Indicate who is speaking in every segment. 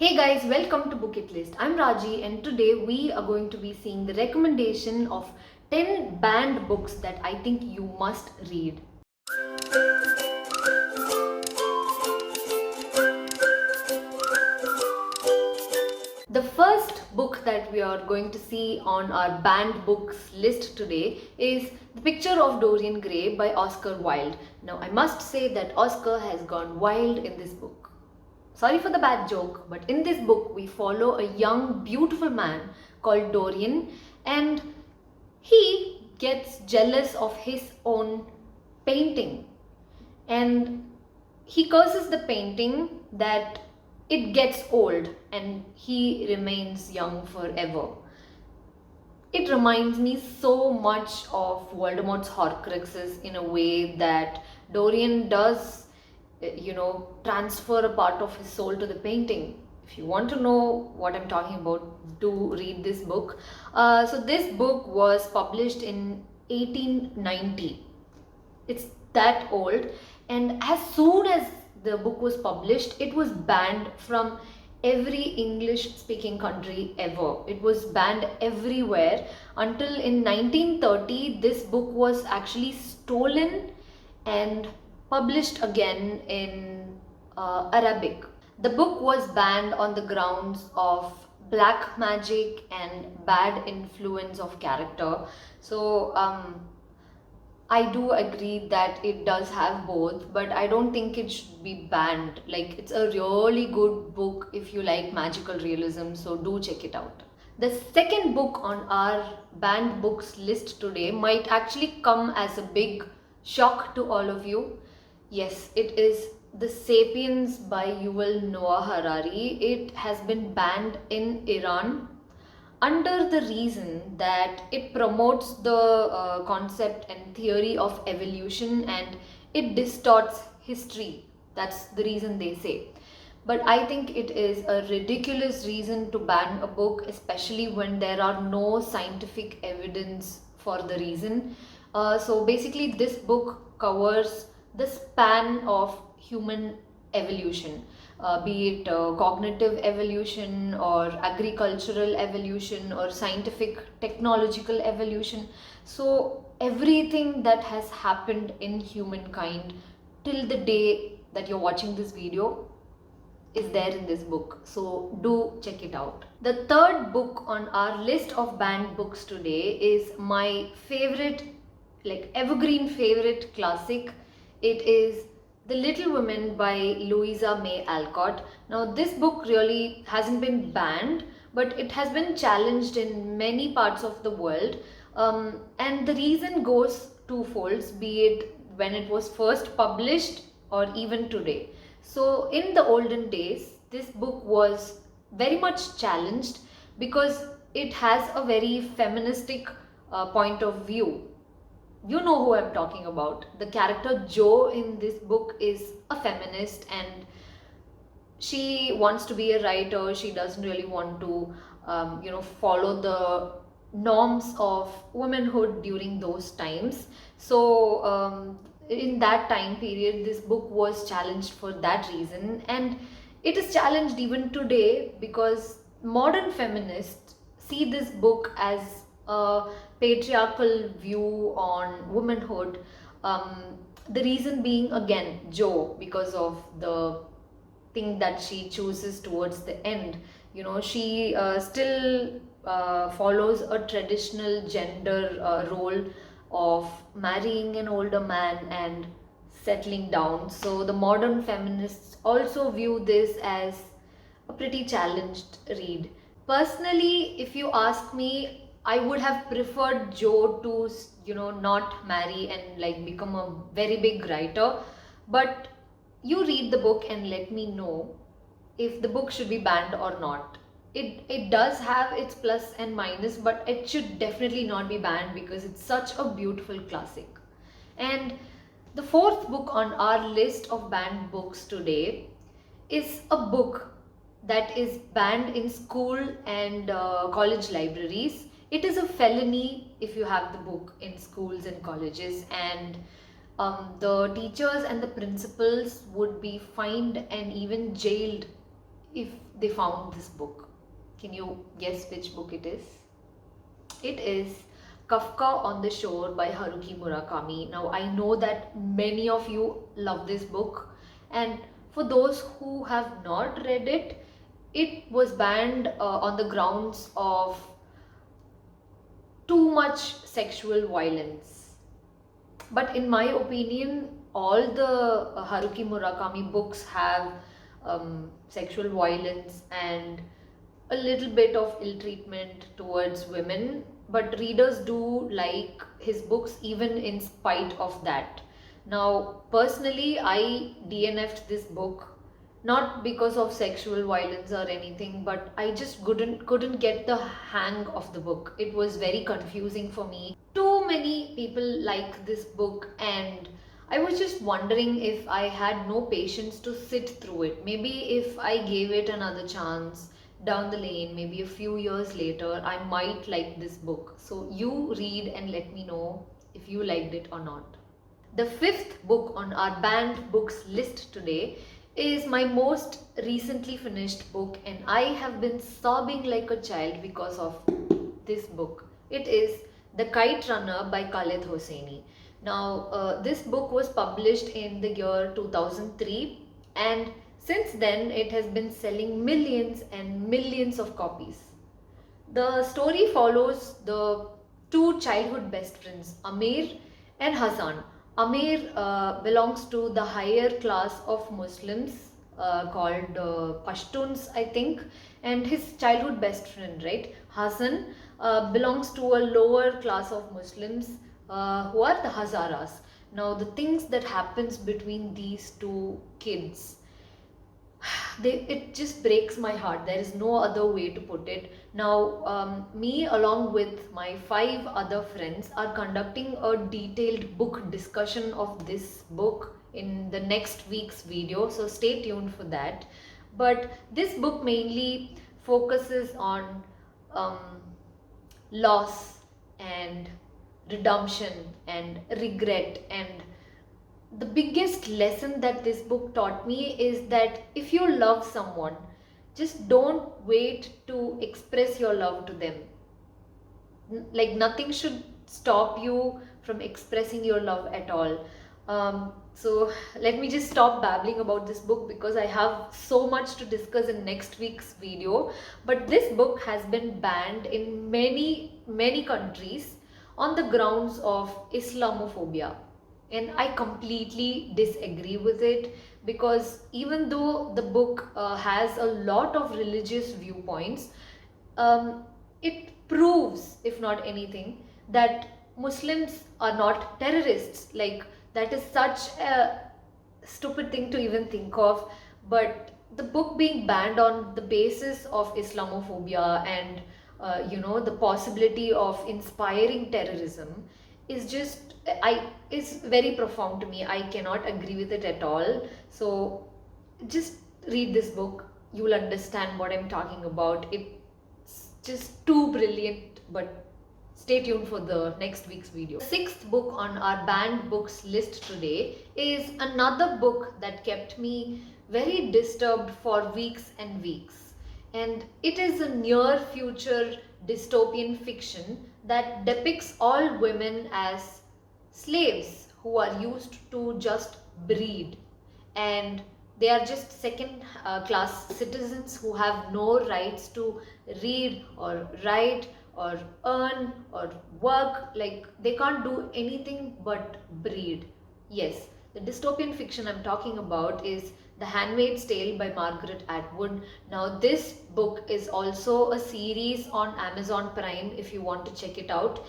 Speaker 1: Hey guys, welcome to Booketlist. I'm Raji and today we are going to be seeing the recommendation of 10 banned books that I think you must read. The first book that we are going to see on our banned books list today is The Picture of Dorian Gray by Oscar Wilde. Now I must say that Oscar has gone wild in this book. Sorry for the bad joke, but in this book we follow a young, beautiful man called Dorian, and he gets jealous of his own painting and he curses the painting that it gets old and he remains young forever. It reminds me so much of Voldemort's Horcruxes in a way that Dorian does transfer a part of his soul to the painting. If you want to know what I'm talking about, do read this book. So this book was published in 1890. It's that old, and as soon as the book was published, it was banned from every English speaking country ever. It was banned everywhere until in 1930 this book was actually stolen and published again in Arabic. The book was banned on the grounds of black magic and bad influence of character. So I do agree that it does have both, but I don't think it should be banned. Like, it's a really good book if you like magical realism, so do check it out. The second book on our banned books list today might actually come as a big shock to all of you. Yes, it is The Sapiens by Yuval Noah Harari. It has been banned in Iran under the reason that it promotes the concept and theory of evolution and it distorts history. That's the reason they say. But I think it is a ridiculous reason to ban a book, especially when there are no scientific evidence for the reason. So basically this book covers the span of human evolution, be it cognitive evolution or agricultural evolution or scientific technological evolution. So everything that has happened in humankind till the day that you're watching this video is there in this book, so do check it out. The third book on our list of banned books today is my favorite, like evergreen favorite classic. It is The Little Women by Louisa May Alcott. Now this book really hasn't been banned, but it has been challenged in many parts of the world, and the reason goes twofolds, be it when it was first published or even today. So in the olden days this book was very much challenged because it has a very feministic point of view. You know who I'm talking about. The character Jo in this book is a feminist and she wants to be a writer. She doesn't really want to follow the norms of womanhood during those times. So in that time period this book was challenged for that reason, and it is challenged even today because modern feminists see this book as a patriarchal view on womanhood. The reason being, again, Jo, because of the thing that she chooses towards the end. She still follows a traditional gender role of marrying an older man and settling down. So the modern feminists also view this as a pretty challenged read. Personally, if you ask me, I would have preferred Jo to, not marry and like become a very big writer. But you read the book and let me know if the book should be banned or not. It does have its plus and minus, but it should definitely not be banned because it's such a beautiful classic. And the fourth book on our list of banned books today is a book that is banned in school and college libraries. It is a felony if you have the book in schools and colleges, and the teachers and the principals would be fined and even jailed if they found this book. Can you guess which book it is? It is Kafka on the Shore by Haruki Murakami. Now, I know that many of you love this book, and for those who have not read it, it was banned on the grounds of too much sexual violence. But in my opinion, all the Haruki Murakami books have sexual violence and a little bit of ill treatment towards women, but readers do like his books even in spite of that. Now, personally, I DNF'd this book not because of sexual violence or anything, but I just couldn't get the hang of the book. It was very confusing for me. Too many people like this book, and I was just wondering if I had no patience to sit through it. Maybe if I gave it another chance down the lane, maybe a few years later, I might like this book. So you read and let me know if you liked it or not. The fifth book on our banned books list today is my most recently finished book, and I have been sobbing like a child because of this book. It is The Kite Runner by Khaled Hosseini. Now, this book was published in the year 2003, and since then it has been selling millions and millions of copies. The story follows the two childhood best friends, Amir and Hassan. Amir belongs to the higher class of Muslims called Pashtuns, I think, and his childhood best friend, right, Hassan, belongs to a lower class of Muslims who are the Hazaras. Now, the things that happens between these two kids, it just breaks my heart. There is no other way to put it. Now, me along with my 5 other friends are conducting a detailed book discussion of this book in the next week's video, so stay tuned for that. But this book mainly focuses on loss and redemption and regret, and the biggest lesson that this book taught me is that if you love someone, just don't wait to express your love to them. Like, nothing should stop you from expressing your love at all. So let me just stop babbling about this book because I have so much to discuss in next week's video. But this book has been banned in many countries on the grounds of Islamophobia. And I completely disagree with it, because even though the book has a lot of religious viewpoints, it proves, if not anything, that Muslims are not terrorists. Like, that is such a stupid thing to even think of. But the book being banned on the basis of Islamophobia and the possibility of inspiring terrorism is just is very profound to me. I cannot agree with it at all. So just read this book, you will understand what I'm talking about. It's just too brilliant. But stay tuned for the next week's video. The sixth book on our banned books list today is another book that kept me very disturbed for weeks and weeks, and it is a near future dystopian fiction that depicts all women as slaves who are used to just breed, and they are just second class citizens who have no rights to read or write or earn or work. Like, they can't do anything but breed. Yes, the dystopian fiction I'm talking about is The Handmaid's Tale by Margaret Atwood. Now, this book is also a series on Amazon Prime if you want to check it out.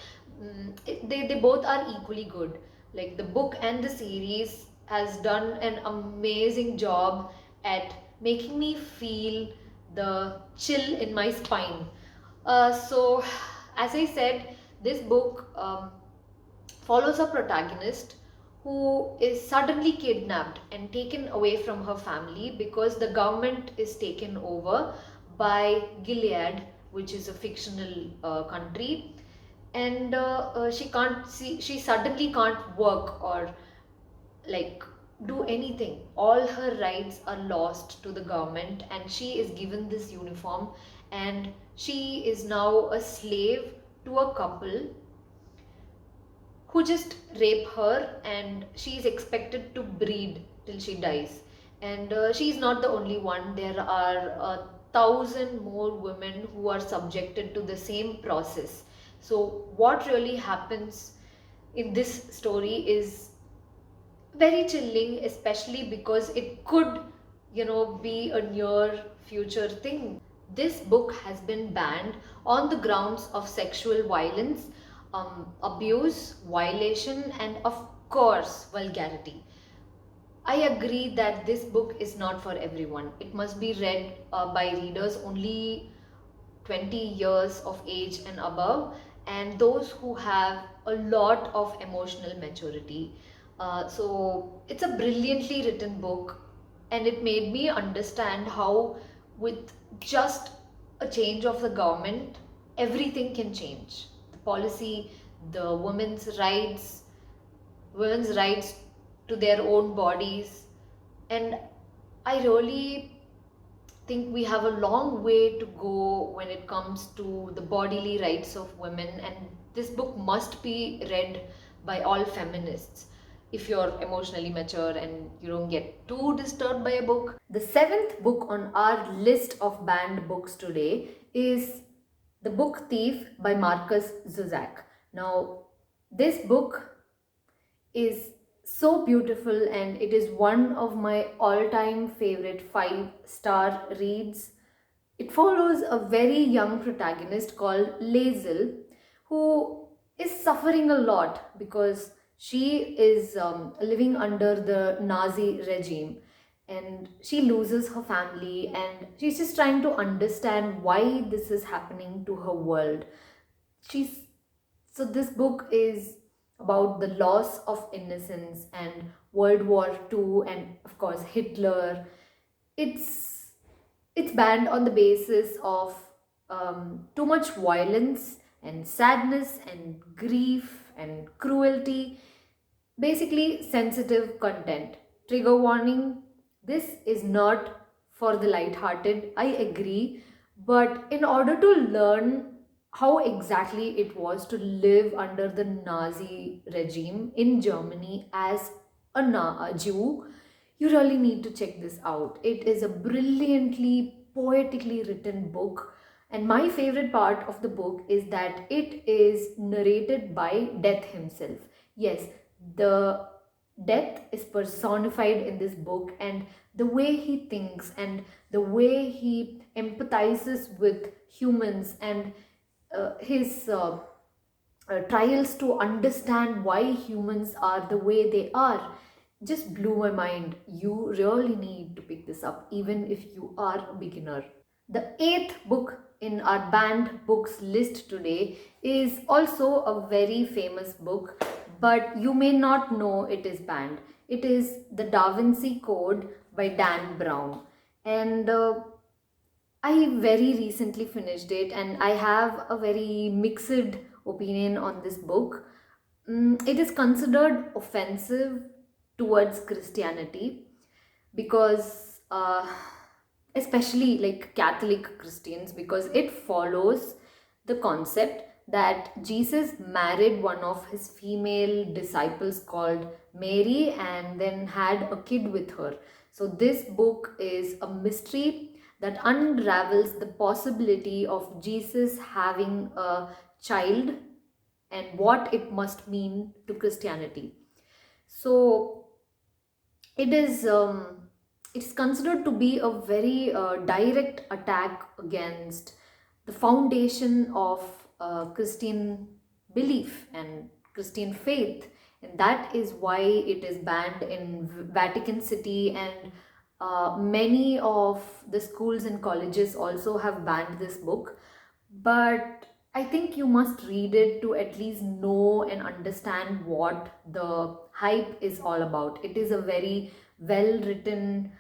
Speaker 1: They both are equally good. Like, the book and the series has done an amazing job at making me feel the chill in my spine. So, as I said, this book follows a protagonist who is suddenly kidnapped and taken away from her family because the government is taken over by Gilead, which is a fictional country, and she suddenly can't work or like do anything. All her rights are lost to the government, and she is given this uniform, and she is now a slave to a couple who just rape her, and she is expected to breed till she dies. And she is not the only one. There are 1,000 more women who are subjected to the same process. So what really happens in this story is very chilling, especially because it could, be a near future thing. This book has been banned on the grounds of sexual violence, abuse, violation, and of course, vulgarity. I agree that this book is not for everyone. It must be read by readers only 20 years of age and above, and those who have a lot of emotional maturity. So it's a brilliantly written book, and it made me understand how, with just a change of the government, everything can change. The policy, the women's rights to their own bodies, and I really think we have a long way to go when it comes to the bodily rights of women, and this book must be read by all feminists if you're emotionally mature and you don't get too disturbed by a book. The seventh book on our list of banned books today is The Book Thief by Marcus Zuzak. Now, this book is so beautiful, and it is one of my all-time favorite 5-star reads. It follows a very young protagonist called Lazel, who is suffering a lot because she is living under the Nazi regime, and she loses her family, and she's just trying to understand why this is happening to her world. She's So this book is about the loss of innocence and World War II, and of course Hitler. It's banned on the basis of too much violence and sadness and grief and cruelty. Basically, sensitive content. Trigger warning: this is not for the light-hearted, I agree, but in order to learn how exactly it was to live under the Nazi regime in Germany as a Jew, you really need to check this out. It is a brilliantly, poetically written book. And my favorite part of the book is that it is narrated by Death himself. Yes, the Death is personified in this book, and the way he thinks and the way he empathizes with humans, and his trials to understand why humans are the way they are, just blew my mind. You really need to pick this up, even if you are a beginner. The eighth book in our banned books list today is also a very famous book, but you may not know it is banned. It is The Darwin Code by Dan Brown. And I very recently finished it, and I have a very mixed opinion on this book. It is considered offensive towards Christianity because, especially like Catholic Christians, because it follows the concept that Jesus married one of his female disciples called Mary and then had a kid with her. So, this book is a mystery that unravels the possibility of Jesus having a child and what it must mean to Christianity. So it is considered to be a very direct attack against the foundation of Christian belief and Christian faith, and that is why it is banned in Vatican City, and many of the schools and colleges also have banned this book. But I think you must read it to at least know and understand what the hype is all about. It is a very well written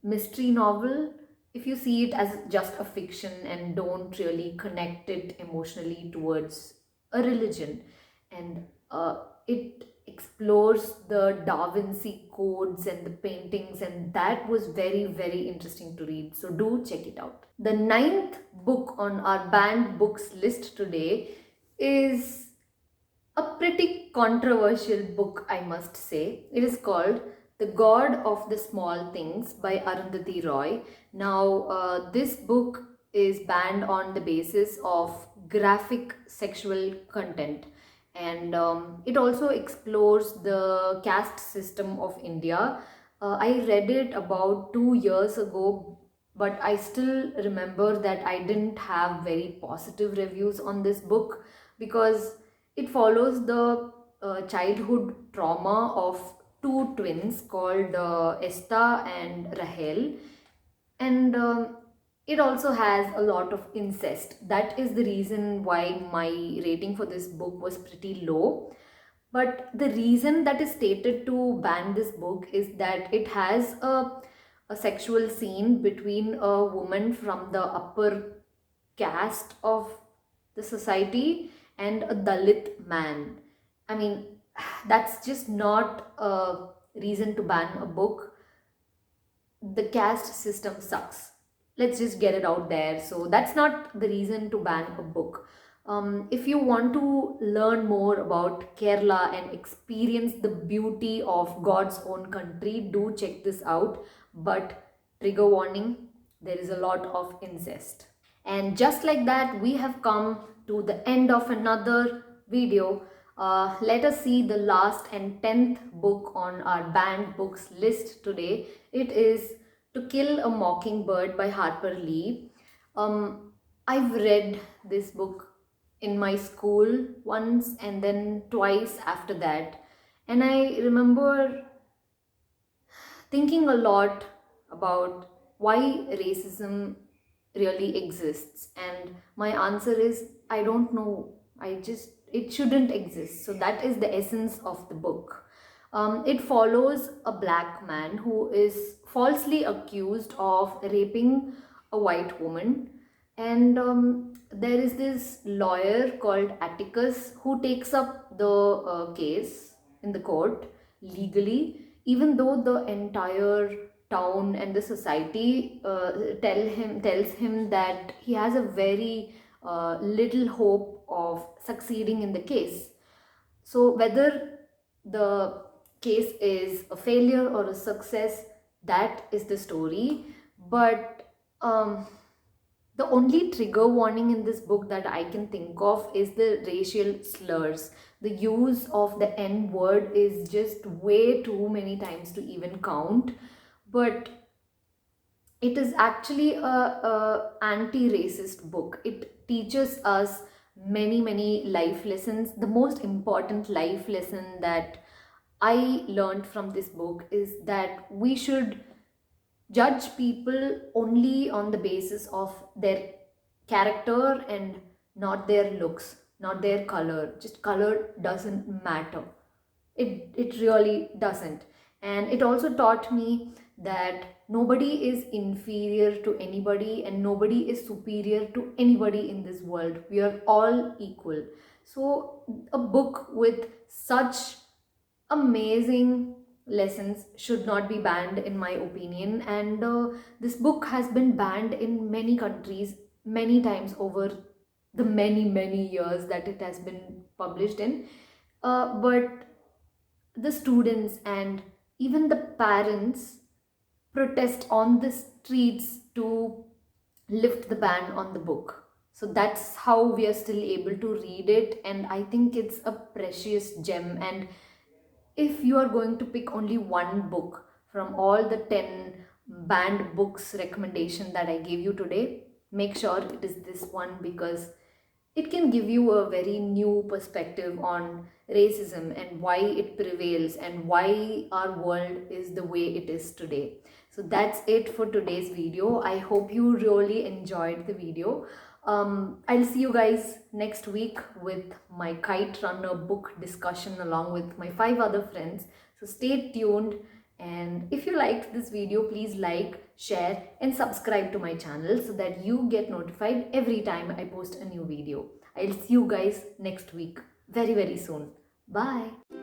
Speaker 1: mystery novel. If you see it as just a fiction and don't really connect it emotionally towards a religion, and it explores the Darwin codes and the paintings, and that was very, very interesting to read. So do check it out. The ninth book on our banned books list today is a pretty controversial book, I must say. It is called The God of the Small Things by Arundhati Roy. Now, this book is banned on the basis of graphic sexual content, and it also explores the caste system of India. I read it about 2 years ago, but I still remember that I didn't have very positive reviews on this book because it follows the childhood trauma of two twins called Esther and Rahel, and it also has a lot of incest. That is the reason why my rating for this book was pretty low. But the reason that is stated to ban this book is that it has a sexual scene between a woman from the upper caste of the society and a Dalit man. I mean, that's just not a reason to ban a book. The caste system sucks. Let's just get it out there. So that's not the reason to ban a book. If you want to learn more about Kerala and experience the beauty of God's own country, do check this out. But trigger warning, there is a lot of incest. And just like that, we have come to the end of another video. Let us see the last and 10th book on our banned books list today. It is To Kill a Mockingbird by Harper Lee. I've read this book in my school once and then twice after that. And I remember thinking a lot about why racism really exists, and my answer is I don't know. It shouldn't exist. So that is the essence of the book. It follows a black man who is falsely accused of raping a white woman, and there is this lawyer called Atticus who takes up the case in the court legally, even though the entire town and the society tells him that he has a very little hope of succeeding in the case. So whether the case is a failure or a success, that is the story. But the only trigger warning in this book that I can think of is the racial slurs. The use of the N word is just way too many times to even count. But it is actually a anti-racist book. It teaches us many life lessons. The most important life lesson that I learned from this book is that we should judge people only on the basis of their character and not their looks, not their color. Just color doesn't matter. It really doesn't. And it also taught me that nobody is inferior to anybody and nobody is superior to anybody in this world. We are all equal. So a book with such amazing lessons should not be banned, in my opinion. And this book has been banned in many countries many times over the many years that it has been published in. But the students and even the parents protest on the streets to lift the ban on the book. So that's how we are still able to read it, and I think it's a precious gem. And if you are going to pick only one book from all the 10 banned books recommendation that I gave you today, make sure it is this one, because it can give you a very new perspective on racism and why it prevails and why our world is the way it is today. So that's it for today's video. I hope you really enjoyed the video. I'll see you guys next week with my Kite Runner book discussion along with my 5 other friends. So stay tuned, and if you liked this video, please like, share and subscribe to my channel so that you get notified every time I post a new video. I'll see you guys next week very soon. Bye.